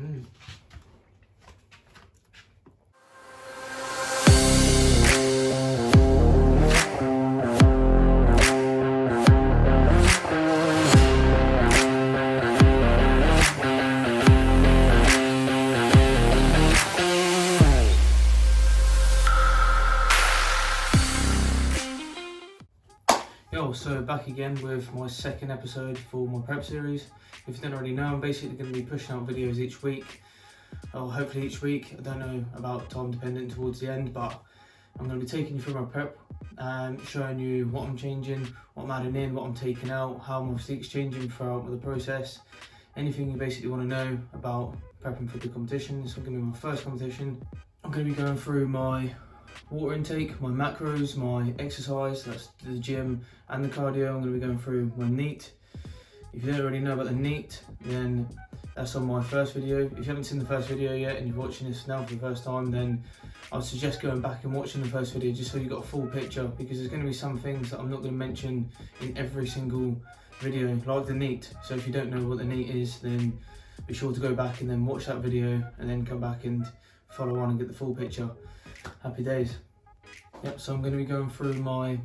Yo, so back again with my second episode for my prep series. If you don't already know, I'm basically going to be pushing out videos each week, or hopefully each week. I don't know about time dependent towards the end, but I'm going to be taking you through my prep and showing you what I'm changing, what I'm adding in, what I'm taking out, how my physique's changing throughout the process. Anything you basically want to know about prepping for the competition. This is going to be my first competition. I'm going to be going through my water intake, my macros, my exercise, that's the gym and the cardio. I'm going to be going through my NEAT. If you don't already know about the NEAT, then that's on my first video. If you haven't seen the first video yet and you're watching this now for the first time, then I would suggest going back and watching the first video just so you got a full picture, because there's going to be some things that I'm not going to mention in every single video, like the NEAT. So if you don't know what the NEAT is, then be sure to go back and then watch that video and then come back and follow on and get the full picture. Happy days. Yep, so I'm going to be going through my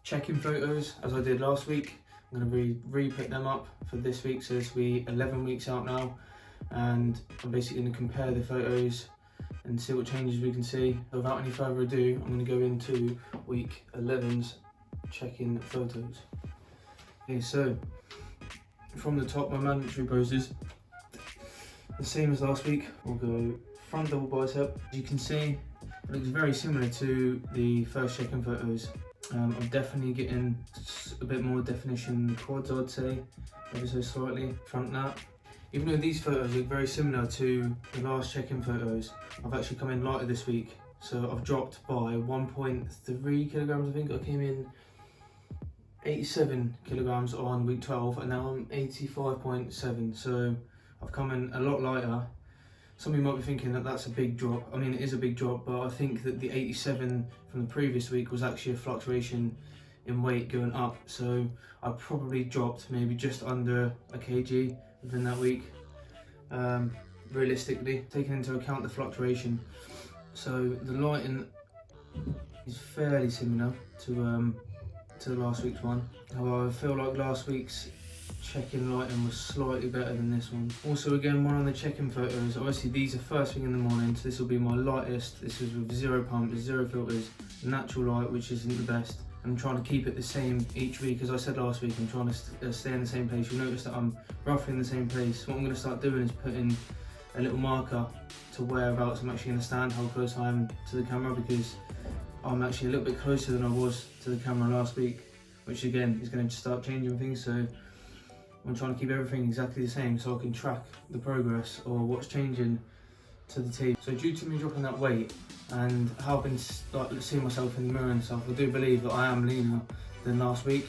check-in photos as I did last week. I'm going to be re-pick them up for this week, so this will be 11 weeks out now, and I'm basically going to compare the photos and see what changes we can see. Without any further ado, I'm going to go into week 11's check-in photos. Okay, so from the top, my mandatory poses, the same as last week. We'll go front double bicep. As you can see, it looks very similar to the first check-in photos. I'm definitely getting a bit more definition in the quads, I'd say, ever so slightly, front nut. Even though these photos look very similar to the last check-in photos, I've actually come in lighter this week. So I've dropped by 1.3 kilograms, I think. I came in 87 kilograms on week 12 and now I'm 85.7. So I've come in a lot lighter. Some of you might be thinking that that's a big drop. I mean, it is a big drop, but I think that the 87 from the previous week was actually a fluctuation in weight going up. So I probably dropped maybe just under a kg within that week, realistically, taking into account the fluctuation. So the lighting is fairly similar to last week's one. However, I feel like last week's check-in lighting was slightly better than this one. Also, again, one on the check-in photos, obviously these are first thing in the morning, so this will be my lightest. This is with zero pump, zero filters, natural light, which isn't the best. I'm trying to keep it the same each week. As I said last week, I'm trying to stay in the same place. You'll notice that I'm roughly in the same place. What I'm going to start doing is putting a little marker to whereabouts I'm actually going to stand, how close I am to the camera, because I'm actually a little bit closer than I was to the camera last week, which again is going to start changing things. So I'm trying to keep everything exactly the same so I can track the progress or what's changing to the T. So due to me dropping that weight and how I've been seeing myself in the mirror and stuff, I do believe that I am leaner than last week.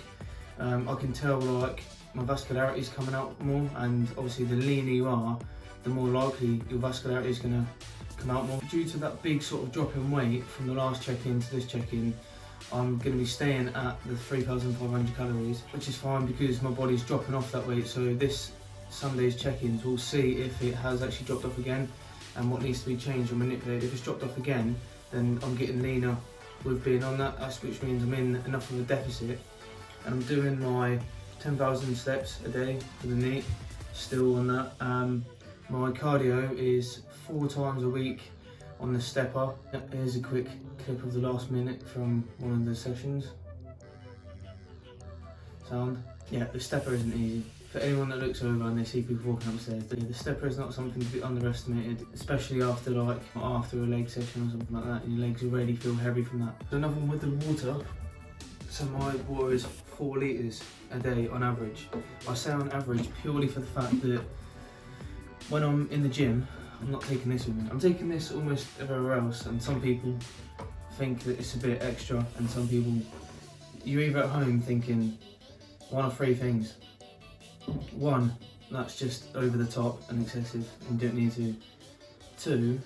I can tell like my vascularity is coming out more, and obviously the leaner you are, the more likely your vascularity is going to come out more. Due to that big sort of drop in weight from the last check-in to this check-in, I'm going to be staying at the 3,500 calories, which is fine because my body's dropping off that weight. So this Sunday's check-ins, we'll see if it has actually dropped off again and what needs to be changed or manipulated. If it's dropped off again, then I'm getting leaner with being on that, which means I'm in enough of a deficit. And I'm doing my 10,000 steps a day for the NEAT, still on that. My cardio is 4 times a week on the stepper. Here's a quick clip of the last minute from one of the sessions. Sound? Yeah, the stepper isn't easy. For anyone that looks over and they see people walking upstairs, the stepper is not something to be underestimated, especially after a leg session or something like that, and your legs already feel heavy from that. So another one with the water. So my water is 4 litres a day on average. I say on average purely for the fact that when I'm in the gym, I'm not taking this with me. I'm taking this almost everywhere else, and some people think that it's a bit extra, and some people, you're either at home thinking one of 3 things. 1, that's just over the top and excessive and you don't need to. 2,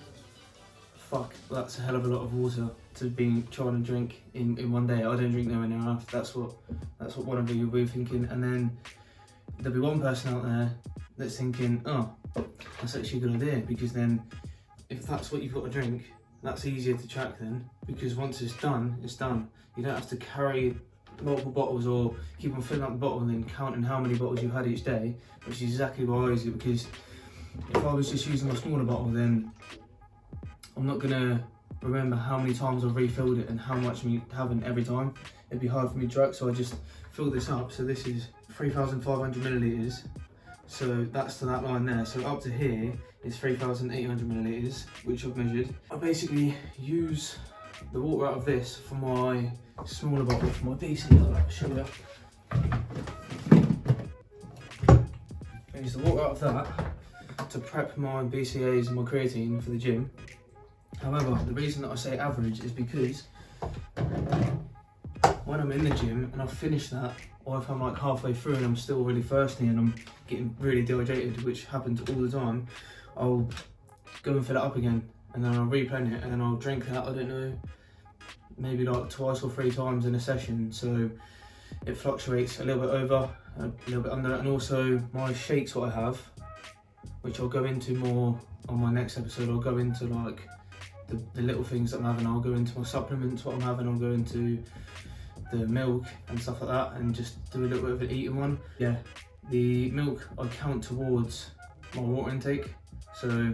fuck, that's a hell of a lot of water to be trying to drink in one day. I don't drink nowhere near enough. That's what one of you will be thinking. And then there'll be one person out there that's thinking, oh, that's actually a good idea, because then if that's what you've got to drink, that's easier to track then, because once it's done, it's done. You don't have to carry multiple bottles or keep on filling up the bottle and then counting how many bottles you've had each day, which is exactly why I use it, because if I was just using a smaller bottle, then I'm not gonna remember how many times I've refilled it and how much I'm having every time. It'd be hard for me to track, so I just fill this up. So this is 3,500 millilitres. So that's to that line there. So up to here is 3,800 millilitres, which I've measured. I basically use the water out of this for my smaller bottle, for my BC. I'll show you. I use the water out of that to prep my BCAAs and my creatine for the gym. However, the reason that I say average is because when I'm in the gym and I've finished that, or if I'm like halfway through and I'm still really thirsty and I'm getting really dehydrated, which happens all the time, I'll go and fill it up again, and then I'll replenish it, and then I'll drink that, I don't know, maybe like twice or 3 times in a session. So it fluctuates a little bit over, a little bit under, and also my shakes, what I have, which I'll go into more on my next episode. I'll go into like the little things that I'm having. I'll go into my supplements, what I'm having. I'll go into the milk and stuff like that, and just do a little bit of an eating one. Yeah, the milk I count towards my water intake, so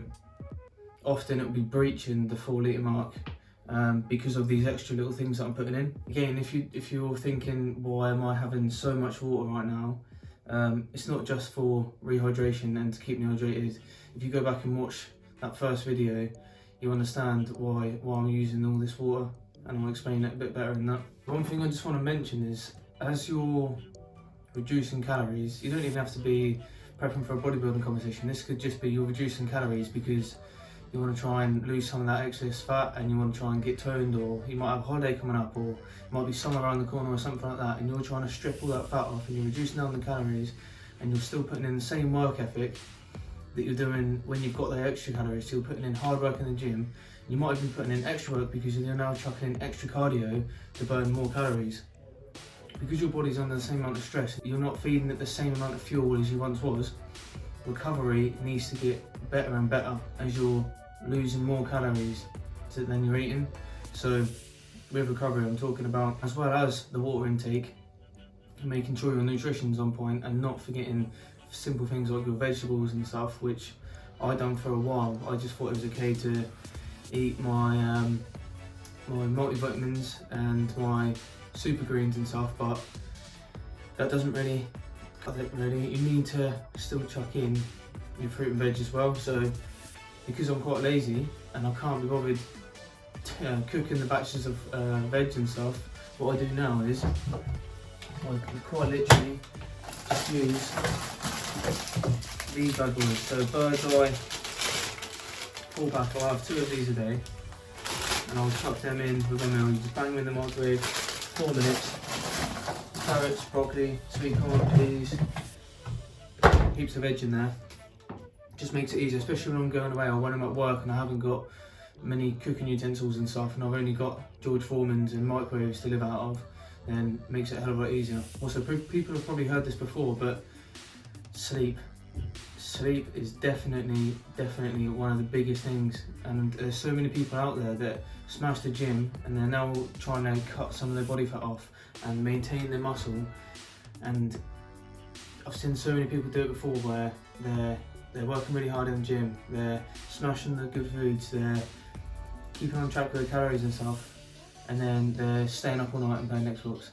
often it'll be breaching the 4 litre mark because of these extra little things that I'm putting in. Again, if you're thinking, why am I having so much water right now? It's not just for rehydration and to keep me hydrated. If you go back and watch that first video, you understand why I'm using all this water, and I'll explain it a bit better in that. One thing I just want to mention is, as you're reducing calories, you don't even have to be prepping for a bodybuilding competition. This could just be you're reducing calories because you want to try and lose some of that excess fat, and you want to try and get toned, or you might have a holiday coming up, or it might be summer around the corner or something like that, and you're trying to strip all that fat off, and you're reducing down the calories, and you're still putting in the same work ethic that you're doing when you've got the extra calories. So you're putting in hard work in the gym. You might have been putting in extra work because you're now chucking in extra cardio to burn more calories. Because your body's under the same amount of stress, you're not feeding it the same amount of fuel as you once was. Recovery needs to get better and better as you're losing more calories than you're eating. So with recovery, I'm talking about, as well as the water intake, making sure your nutrition's on point and not forgetting simple things like your vegetables and stuff, which I done for a while. I just thought it was okay to eat my my multivitamins and my super greens and stuff, but that doesn't really cut it really. You need to still chuck in your fruit and veg as well. So because I'm quite lazy and I can't be bothered cooking the batches of veg and stuff, what I do now is I quite literally just use these bad boys. So bird's eye 4-pack, I'll have 2 of these a day, and I'll chuck them in with my meal. You just bang them in the microwave, 4 minutes. Carrots, broccoli, sweet corn, peas, heaps of veg in there. Just makes it easier, especially when I'm going away or when I'm at work and I haven't got many cooking utensils and stuff, and I've only got George Foreman's and microwaves to live out of. Then makes it a hell of a lot easier. Also, people have probably heard this before, but sleep is definitely one of the biggest things. And there's so many people out there that smash the gym and they're now trying to cut some of their body fat off and maintain their muscle. And I've seen so many people do it before, where they're working really hard in the gym, they're smashing the good foods, they're keeping on track with their calories and stuff, and then they're staying up all night and playing Xbox.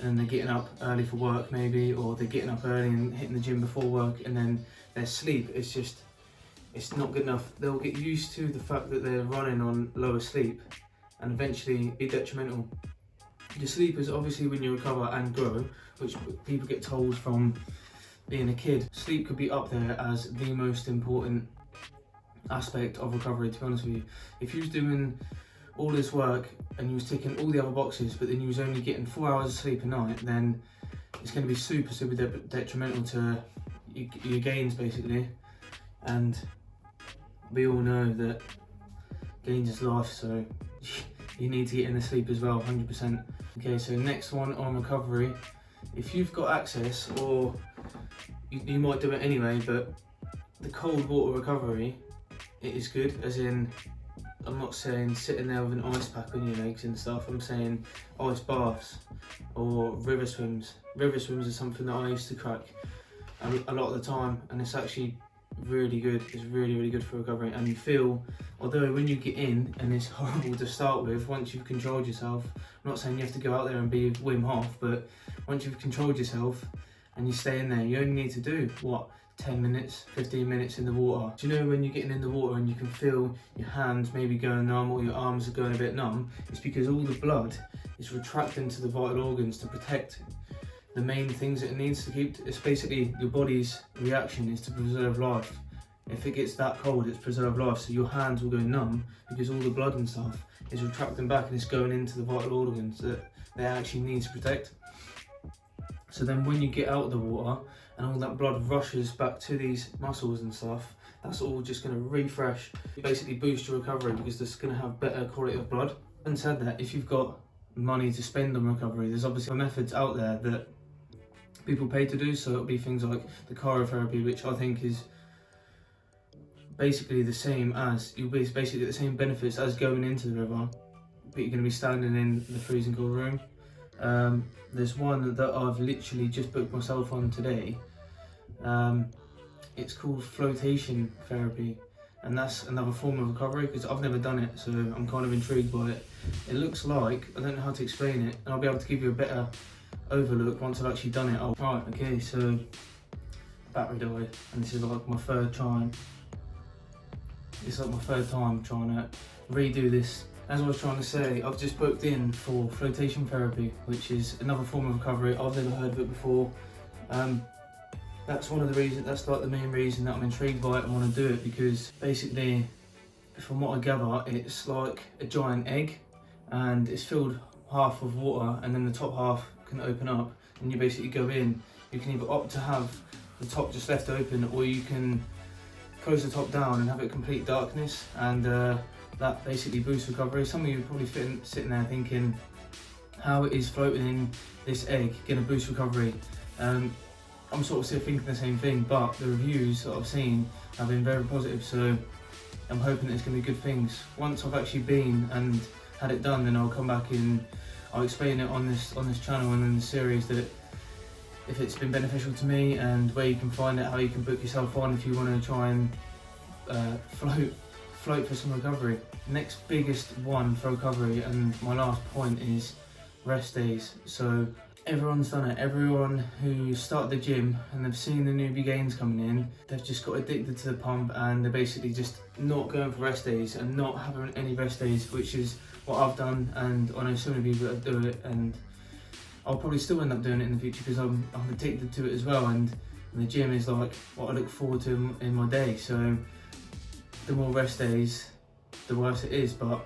And they're getting up early for work maybe, or they're getting up early and hitting the gym before work, and then their sleep, it's not good enough. They'll get used to the fact that they're running on lower sleep and eventually be detrimental. Your sleep is obviously when you recover and grow, which people get told from being a kid. Sleep could be up there as the most important aspect of recovery, to be honest with you. If you was doing all this work and you was ticking all the other boxes, but then you was only getting 4 hours of sleep a night, then it's going to be super detrimental to your gains basically. And we all know that gains is life, so you need to get in the sleep as well, 100%. Okay, so next one on recovery. If you've got access, or you might do it anyway, but the cold water recovery, it is good, as in, I'm not saying sitting there with an ice pack on your legs and stuff, I'm saying ice baths or river swims. River swims are something that I used to crack a lot of the time, and it's actually really good. It's really, really good for recovery. And you feel, although when you get in, and it's horrible to start with, once you've controlled yourself, I'm not saying you have to go out there and be Wim Hof, but once you've controlled yourself and you stay in there, you only need to do, what, 10 minutes, 15 minutes in the water. Do you know when you're getting in the water and you can feel your hands maybe going numb or your arms are going a bit numb? It's because all the blood is retracting to the vital organs to protect the main things that it needs to keep. It's basically your body's reaction is to preserve life. If it gets that cold, it's preserve life, so your hands will go numb because all the blood and stuff is retracting back and it's going into the vital organs that they actually need to protect. So then when you get out of the water and all that blood rushes back to these muscles and stuff, that's all just going to refresh, basically boost your recovery, because it's going to have better quality of blood. And said that, if you've got money to spend on recovery, there's obviously methods out there that people pay to do. So it'll be things like the cryotherapy, which I think is basically the same as, you'll basically get the same benefits as going into the river, but you're going to be standing in the freezing cold room. There's one that I've literally just booked myself on today. It's called Flotation Therapy, and that's another form of recovery, because I've never done it, so I'm kind of intrigued by it. It looks like, I don't know how to explain it, and I'll be able to give you a better overlook once I've actually done it. Right, okay, so battery died, and this is like my third time. It's like my third time trying to redo this. As I was trying to say, I've just booked in for flotation therapy, which is another form of recovery. I've never heard of it before. That's one of the reasons, that's like the main reason that I'm intrigued by it and want to do it, because basically, from what I gather, it's like a giant egg and it's filled half with water, and then the top half can open up and you basically go in. You can either opt to have the top just left open, or you can close the top down and have it complete darkness, and that basically boosts recovery. Some of you are probably sitting there thinking, how is floating in this egg going to boost recovery? I'm sort of still thinking the same thing, but the reviews that I've seen have been very positive, so I'm hoping that it's going to be good things. Once I've actually been and had it done, then I'll come back and I'll explain it on this channel and in the series, that if it's been beneficial to me, and where you can find it, how you can book yourself on if you want to try and float for some recovery. Next biggest one for recovery, and my last point, is rest days. So everyone's done it. Everyone who started the gym and they've seen the newbie gains coming in, they've just got addicted to the pump, and they're basically just not going for rest days and not having any rest days, which is what I've done, and I know so many people that do it, and I'll probably still end up doing it in the future because I'm addicted to it as well, and the gym is like what I look forward to in my day. So the more rest days, the worse it is, but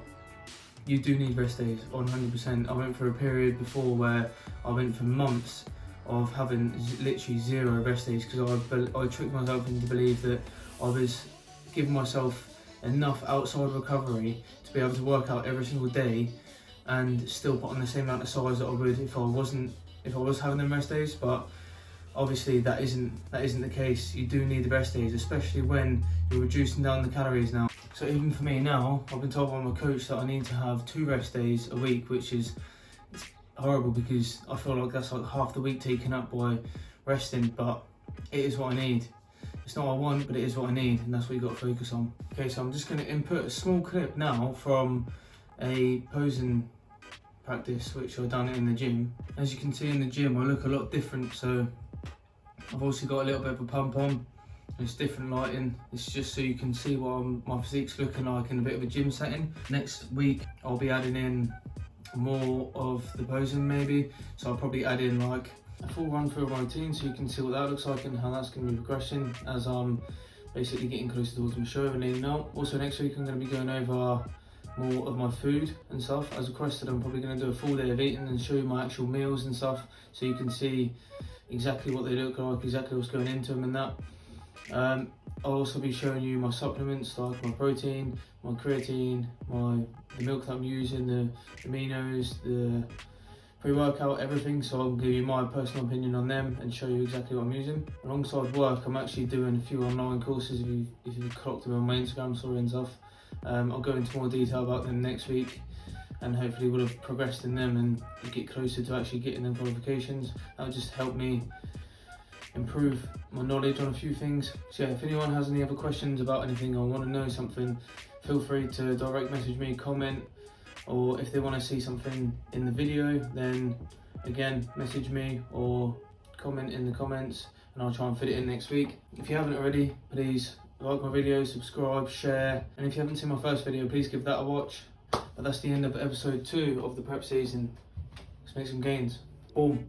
you do need rest days, 100%. I went through a period before where I went for months of having literally 0 rest days, because I tricked myself into believe that I was giving myself enough outside recovery to be able to work out every single day and still put on the same amount of size that I would if I was having them rest days. But obviously that isn't the case. You do need the rest days, especially when you're reducing down the calories now. So even for me now, I've been told by my coach that I need to have 2 rest days a week, which is horrible, because I feel like that's like half the week taken up by resting, but it is what I need. It's not what I want, but it is what I need, and that's what you got to focus on. Okay, so I'm just going to input a small clip now from a posing practice which I've done in the gym. As you can see in the gym, I look a lot different, so I've also got a little bit of a pump on. It's different lighting. It's just so you can see what my physique's looking like in a bit of a gym setting. Next week I'll be adding in more of the posing maybe, so I'll probably add in like a full run through of my routine so you can see what that looks like and how that's going to be progressing as I'm basically getting closer towards my show and leading out. Also next week I'm going to be going over more of my food and stuff. As requested, I'm probably going to do a full day of eating and show you my actual meals and stuff, so you can see exactly what they look like, exactly what's going into them and that. I'll also be showing you my supplements, like my protein, my creatine, the milk that I'm using, the aminos, the pre-workout, everything, so I'll give you my personal opinion on them and show you exactly what I'm using. Alongside work, I'm actually doing a few online courses if you've clocked them on my Instagram story and stuff. I'll go into more detail about them next week, and hopefully we'll have progressed in them and get closer to actually getting them qualifications. That'll just help me improve my knowledge on a few things. So yeah, if anyone has any other questions about anything or want to know something, feel free to direct message me, comment, or if they want to see something in the video, then again, message me or comment in the comments and I'll try and fit it in next week. If you haven't already, please like my video, subscribe, share, and if you haven't seen my first video, please give that a watch. But that's the end of episode 2 of the prep season. Let's make some gains. Boom.